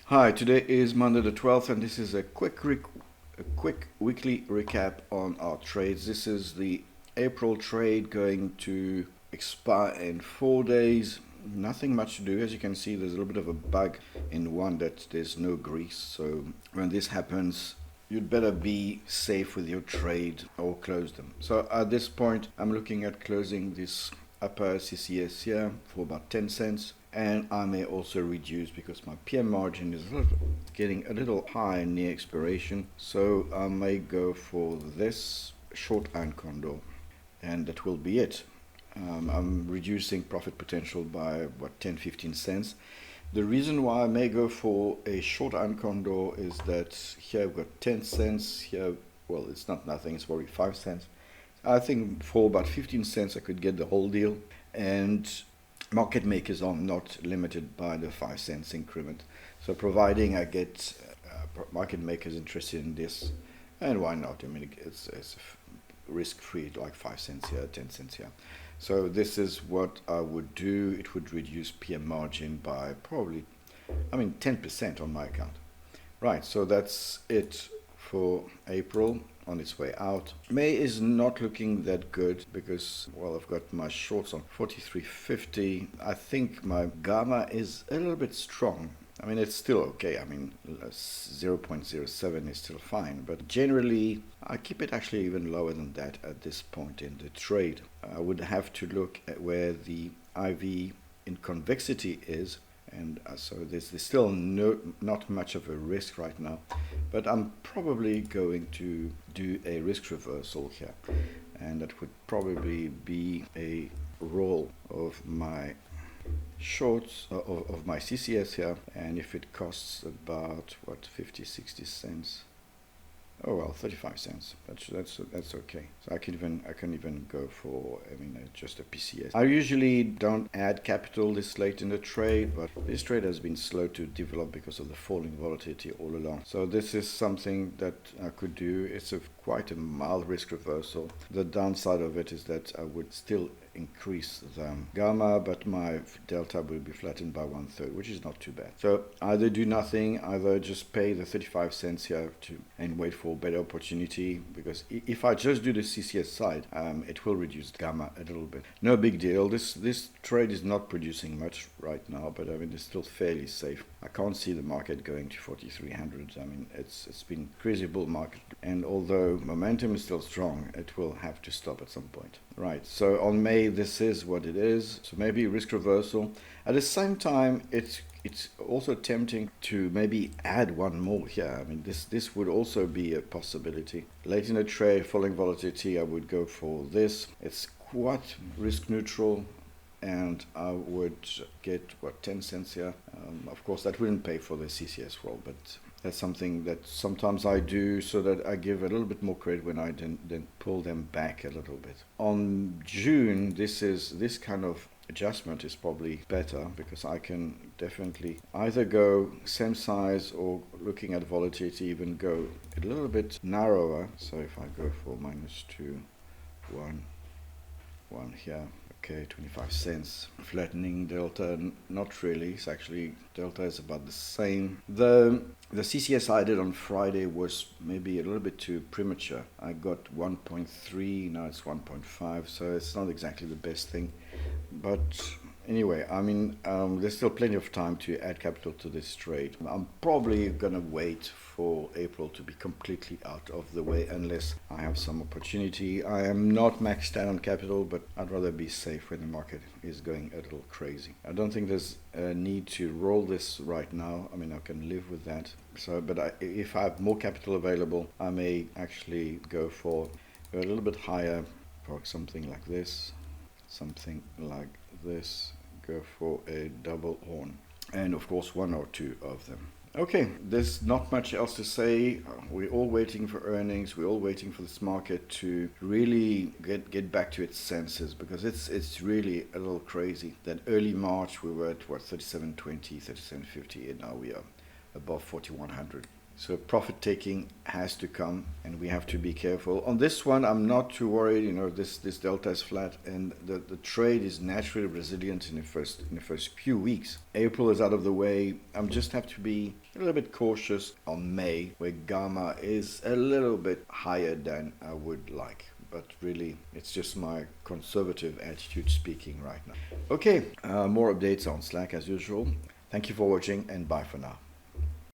Hi, today is Monday the 12th, and this is a quick weekly recap on our trades. This is the April trade going to expire in 4 days. Nothing much to do. As you can see, there's a little bit of a bug in one that there's no grease. So when this happens, you'd better be safe with your trade or close them. So at this point, I'm looking at closing this upper CCS here for about 10 cents. And I may also reduce because my PM margin is getting a little high near expiration. So I may go for this short iron condor, and that will be it. I'm reducing profit potential by 10-15 cents. The reason why I may go for a short iron condor is that here I've got 10 cents. Here, well, it's not nothing, it's 45 cents. I think for about 15 cents I could get the whole deal. And market makers are not limited by the 5 cents increment. So providing I get market makers interested in this, and why not? I mean, it's risk free, like 5 cents here, 10 cents here. So this is what I would do. It would reduce PM margin by probably, 10% on my account. Right, so that's it for April on its way out. May is not looking that good because, well, I've got my shorts on 43.50. I think my gamma is a little bit strong. I mean, it's still okay. 0.07 is still fine, but generally I keep it actually even lower than that at this point in the trade. I would have to look at where the IV in convexity is, and so there's still not much of a risk right now, but I'm probably going to do a risk reversal here, and that would probably be a roll of my shorts of my CCS here, and if it costs about 50-60 cents, oh well, 35 cents. That's okay. So I can even go for just a PCS. I usually don't add capital this late in the trade, but this trade has been slow to develop because of the falling volatility all along. So this is something that I could do. It's quite a mild risk reversal. The downside of it is that I would still increase the gamma, but my delta will be flattened by 1/3, which is not too bad. So either do nothing, either just pay the 35 cents here and wait for a better opportunity, because if I just do the CCS side, it will reduce gamma a little bit. No big deal. This trade is not producing much right now, but it's still fairly safe. I can't see the market going to 4,300. It's been crazy bull market, and although momentum is still strong, it will have to stop at some point. Right, so on May, this is what it is. So maybe risk reversal. At the same time, it's also tempting to maybe add one more here. This would also be a possibility. Late in the trade, falling volatility, I would go for this. It's quite risk neutral, and I would get 10 cents here. Of course, that wouldn't pay for the CCS roll, but that's something that sometimes I do so that I give a little bit more credit when I then pull them back a little bit. On June, this kind of adjustment is probably better because I can definitely either go same size, or looking at volatility even go a little bit narrower. So if I go for -2, 1 here, okay, 25 cents. Flattening delta, not really. It's actually, delta is about the same. The CCS I did on Friday was maybe a little bit too premature. I got 1.3, now it's 1.5, so it's not exactly the best thing. But anyway, there's still plenty of time to add capital to this trade. I'm probably gonna wait for April to be completely out of the way unless I have some opportunity. I am not maxed out on capital, but I'd rather be safe when the market is going a little crazy. I don't think there's a need to roll this right now. I can live with that. So, but if I have more capital available, I may actually go for a little bit higher, for something like this. Go for a double horn, and of course 1 or 2 of them. Okay, there's not much else to say. We're all waiting for earnings. We're all waiting for this market to really get back to its senses, because it's really a little crazy that early March we were at 37.20, 37.50, and now we are above 4,100. So profit taking has to come, and we have to be careful. On this one, I'm not too worried. You know, this delta is flat, and the trade is naturally resilient in the first few weeks. April is out of the way. I'm just have to be a little bit cautious on May, where gamma is a little bit higher than I would like. But really, it's just my conservative attitude speaking right now. Okay, more updates on Slack as usual. Thank you for watching, and bye for now.